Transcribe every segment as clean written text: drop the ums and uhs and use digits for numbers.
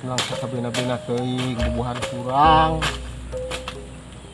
langsung ke bina-bina teuing bubuhan kurang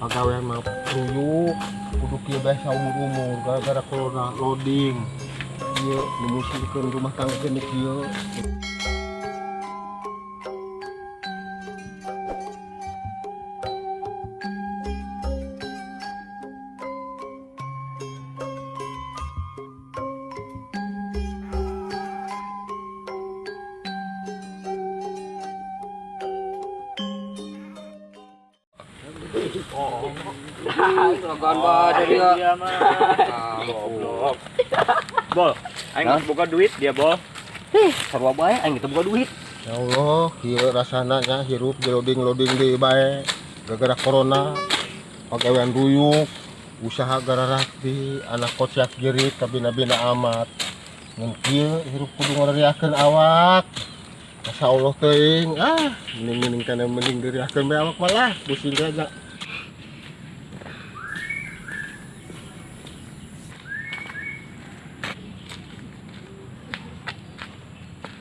pagawean mah ruyuk kudu kieu bae saumur-umur gara-gara corona loading ieu memusingkeun rumah tangga geuning kieu. Bol, aing buka duit dia bol. Sarua bae aing kita buka duit. Ya Allah, kieu rasana nya hirup di loading deui bae gara-gara corona pagawean ruyuk usaha gararak di anak kocak jerit ka bina-bina amat ngan kieu hirup kudu ngariakeun awak. Masya Allah teuing mending kana mending diriakeun bae awak malah pusing aja.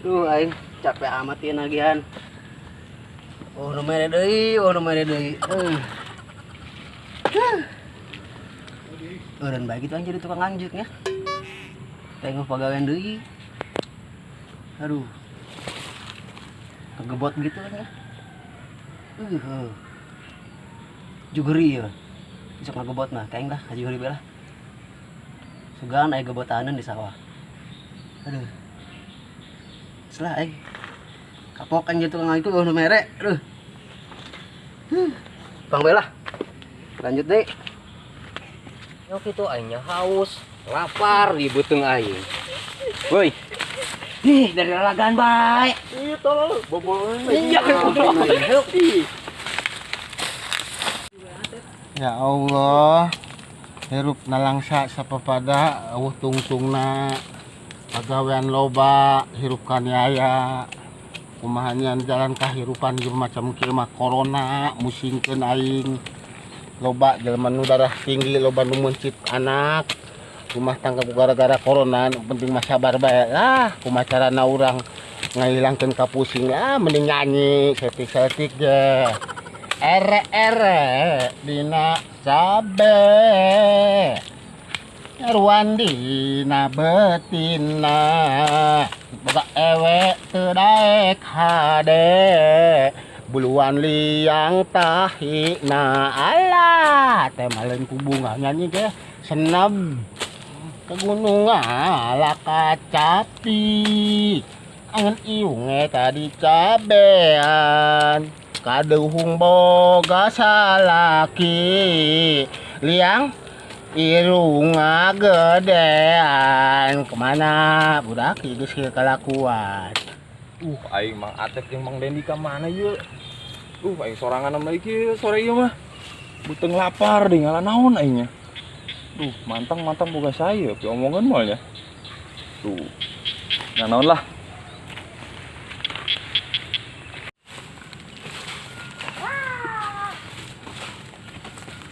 Duh aing capek amat ieu nagihan. Nu mere deui, nu mere deui. Eureun bae kitu jadi tukang lanjut nya. Tengok pagawean deui. Aduh. Kegebot gitu kan ya. Jugeri ya. Besok ngagebot mah, kaeng dah, jugeri bae lah. Sugan aya gebotaneun di sawah. Aduh. Selah kapok kan gitu tukang itu nu mere. Aduh. Bang belah. Lanjut deh. Yok itu aingnya haus, lapar di beuteung aing. Woi. Ih, dari lalagan bae. Iya tolol, bobol. Iya, Ya Allah, hirup nalangsa sapapada eueuh tungtungna pagawean loba hirup kaniaya kumaha nyan jalan kahirupan ieu macam kieu mah corona musingkeun aing loba jelema nu darah tinggi loba nu mencit anak rumah tangga gara-gara corona penting mah sabar bae kumaha carana urang ngahilangkeun kapusing mending nyanyi setik-setik ge ere dina cabe Erwandina betina boga ewe teu daek hade buluan liang tahina alah teh maleun ku bunga nyanyi ge seneb ke gunung lakacapi angen iung tadi cabean kadeuhung boga salaki liang irunga gedean kemana budak geus kieu kalakuan Aing Mang Atek jeung Mang Dendi ka mana ieu? Aing sorangan sama iki sore ieu mah. Beuteung lapar deui ngalah naon aingnya. Mantang boga saya, pi omongan moal nya. Nah naon lah.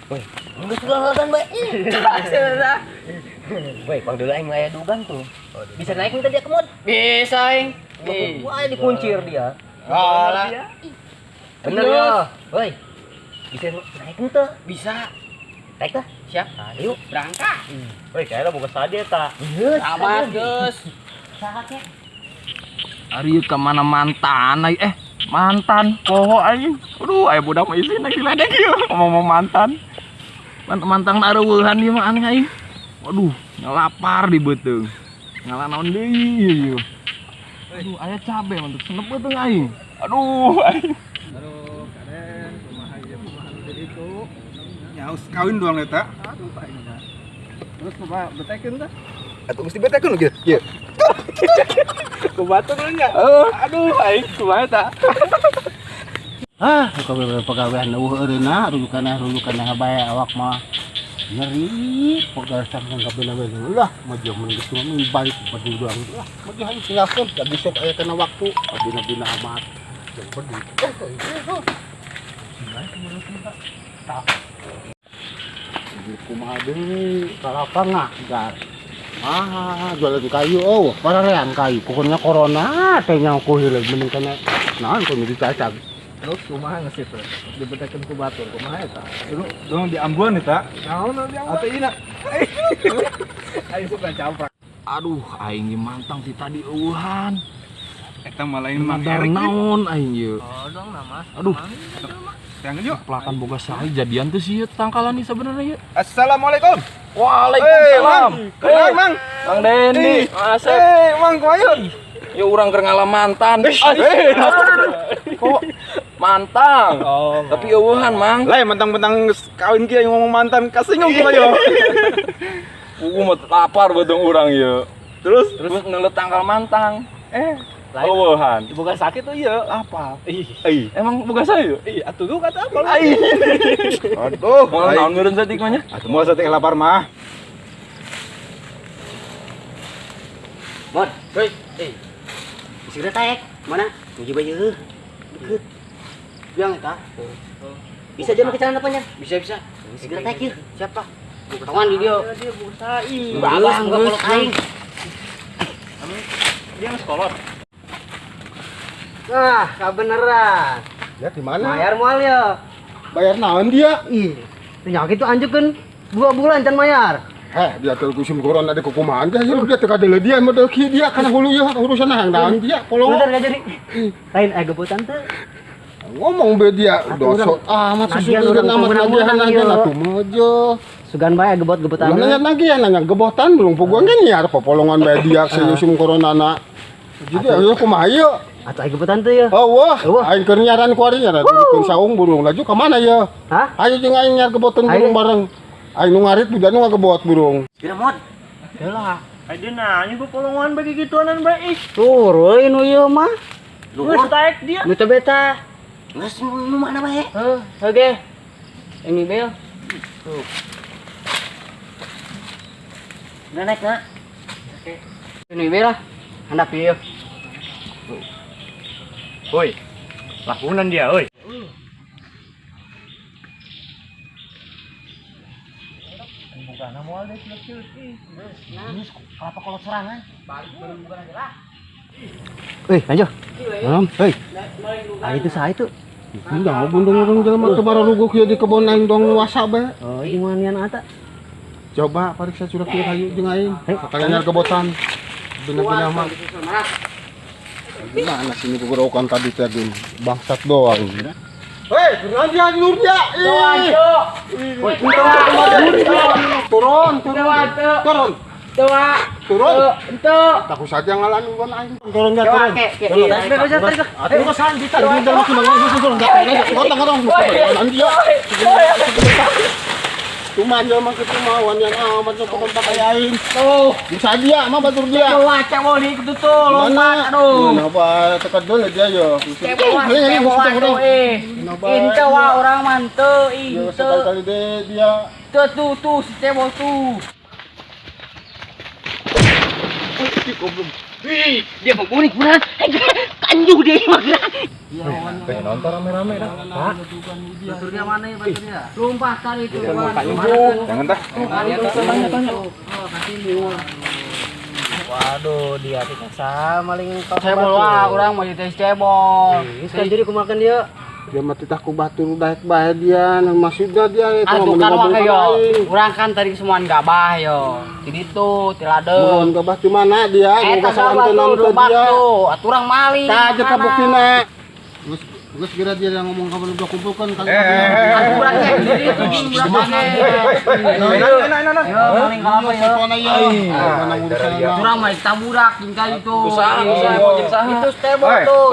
Woi, geus lalagan bae. Woi, pang dulu aing aya dugang tuh. Bisa naik minta dia kemud? Bisa aing. Wah, dikuncir dia. Alah. Bener ya. Woi. Bisa naik henteu? Bisa. Naik tah? Siap. Ayo Berangkat. Woi, kayaknya boga sadea ta. Amat geus. Sahatnya. Ari ka mana mantan mantan poho aing. Aduh, aya budak mah isin diledek ieu ngomong mantan. Mantan areuweuhan ieu mah aneh aing. Waduh, lapar di beuteung. Ngalah naon deui ieu. Aduh, aya cabe mantep senep beuteung aing. Aduh, aing. aduh karen kumaha ieu kumaha nu jadi itu nyaus kawin doang eta aduh aing mah terus kumaha betekeun tah atuh mesti betekeun kieu kieu Kubatur nya. Aduh, aing kumaha ta? pagawean eueureuna rujukan bae awak mah nyeri pogal sampeun ka beuna-beuna ulah maju mun geus mun balik padu doang ulah maju hayang tinggalkeun da besok aya kana waktu bina-bina amat jeung pedih kumaha deui kalapang gar jualan kayu pararean kayu pokoknya corona teh nya ku hileung mending kana Nah, kau mesti cacag. Terus kumaha ngesip teh? Dibedakeun ku batur kumaha eta? Dong di Ambon eta. Naon dia? Atau ina. Aing suka camprak. Aduh, aing ge mantang ti tadi eueuhan. Eta malain Mang Madar Erik. naon aing ye. Odong nama. Aduh, Yang yuk. pelakan boga sae jadian teh sieun tangkalan nih sebenarnya. Assalamualaikum. Waalaikumsalam. Kenal, Mang. Mang Dendi, asep. Mang kumaha? Ya urang keur ngalah mantan. Kok mantang? Oh. Tapi eueuhan, Mang. Lai mentang-mentang kawin kieu ngomong mantan kasingong kumaha? Kuku mah lapar betong urang ye. Terus neuleut tangkal mantang. Eueuhan. Boga sakit tuh ieu. Apa? Emang boga saya? Atuh tuh kata apa? Aduh, mau naon meureun satik mah nya? Atuh moal sate lapar mah. Mod, hei. Segera taek. Mana? Uji baju. Deket. Bilang eta. Bisa jalan ke celana panjang? Bisa. Segera taek yeuh. Siapa? Kawan di dia. Dia busa. Bagus, enggak kolot aing. Dia ngeskolot. Nah, kebeneran. Ya di mana? Bayar moal ya. Bayar naon dia? Ih, ternyata itu anjukkeun 2 bulan can bayar. Dia tuh kusim corona di kukumaan dia dia teu kadele dia model kieu dia kana hulu ya urusan hang naon dia polong. Bener enggak jadi. Lain gebutan teh. Ngomong be dia dosot amat susukeun amat nagihan aja atuh mojo. Sugan bae gebot-gebotan. Nanya gebotan belum puguan kan ya popolongan bae dia kusim corona na. Jadi ayo kumaha ieu? Atuh gebutan teh ya. Oh wah, aing keur nyaran ku ari nya dikeun saung burung laju ka mana ya? Hah? Ayo jeung aing nyar gebotan burung bareng. Aing nu ngarit budak nu ngagebot burung. Kira mod. Yalah. Ade nanya gua polongan bagi gituanan bae. Turun nu ieu mah. Geus taek dia. Nu teh beta. Geus nu mana bae? Oke. Ini bel. Tuh. Udah naik nak. Oke. Ini bel lah. Handap ieu. Woi. Lakunan dia, woi. Bukan moal deh Apa kolot serangan? Balik baru bukan aja lah. Lanjut. Hei. Itu sah itu. Enggak, bundung urang jelema teu baruguh kieu di kebon aing dong luasa bae. Oh, ini mana nian ata? Coba pariksa curah kieu hayu jeung aing. Sakalian nyar gebotan. Bener-bener mah. Gimana sini gugorokan tadi teh gini. Bangsat doang. Hei, kurang dia nur dia. Turun. Aku saja ngalan bukan aing. Turun. Aku kesan kita di dalam turun. Gotong. Dia. Cuma aja mah kemauan yang amat sok kontak aing. Tuh, bisa dia mah batur dia. Wacang mau di itu tuh lompat aduh. Kenapa tekan dulu dia yo. Inte wa orang manteu inte. Sekali deh dia. Tuh si cebol tuh. Wih, dia mau bunik beneran. Kanjung dia mah gerak. Pengen nonton rame-rame dah. Baturnya mana ya baturnya? Lompat tadi itu. Jangan tah. Waduh, dia tidak sama maling cebol wah, urang mau dites cebol. Kan jadi kumakan dia. Dia mati tak ku batur daek bae dia maksudnya dia itu Atuh kan wae yo. Urang kan tadi semuaan gabah yo. Di ditu tiladeng. Mohon gabah di mana dia? Eta sabantu lompat tuh, aturang maling. Tah aja kabuktina. Geus kira dia yang ngomong kamu udah kumpulkan kali. Urangnya di ditu urangnya. Yo maling kalapa yo. Mana urusan Urang mah taburak tinggal itu. Usaha jeung saha? Itu stable tuh.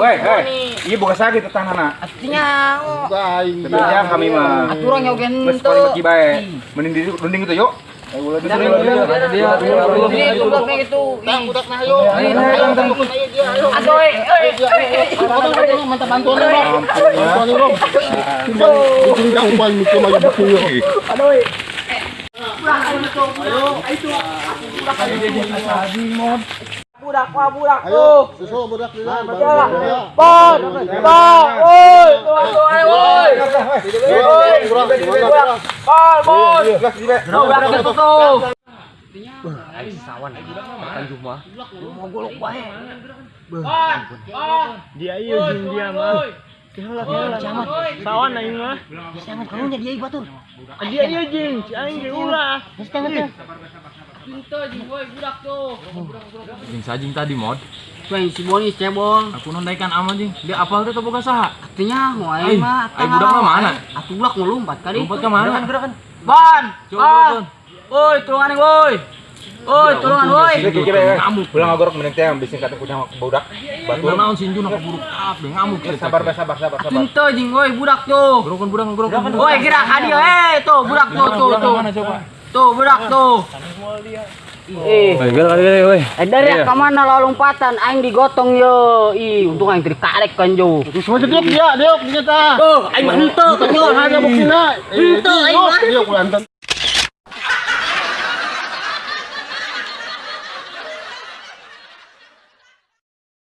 Iya boga sakit tetanana. Artinya aing. Kerja kami mah. aturang yogen Geus tuh. paling meki bae. Mending di runding itu yuk. Dia tumbak gitu. Budak nah ayo. Aduh, Mantap bantuan Rom. Bantuan Rom. Tinggal upay mikir maju buku yo. aduh. Budak Ayo, susul budak di dalam. Bon, oi, Bon, Aing sawan makan cuma. Mau golok bae. Dia iya jeung dia mah. Keheula camat. Sawan aing mah. Sangat kamu nya dia batur. Dia iya jeung si aing ge ulah. Geus tengah. Jing sajing tadi mod. Weh si Boni cebol. Aku nondaikan aman jing. Dia apal teh boga saha? Artinya mau aing mah. Ai budak mah mana? Atuh ulak ngelumpat kali. Lompat ke mana? Ban. Coba. Oi, tulungan woi. Oi, tulungan woi. Ngamuk. Pulang ngagorok mending teh bisin kata punya budak. Batur naon sinju nak buruk up deh ngamuk. Sabar. Cinta jing woi budak tuh. Budak. Woi gerak adio tuh budak tuh. Mana coba? Tuh budak tuh. Dari ka mana lompatan aing digotong yo. Ih, untung aing dikarek kan jo. Semua dia dia ternyata. Tuh, aing mah henteu kan jo. Ada buktina. Henteu aing mah. Dia kulantan.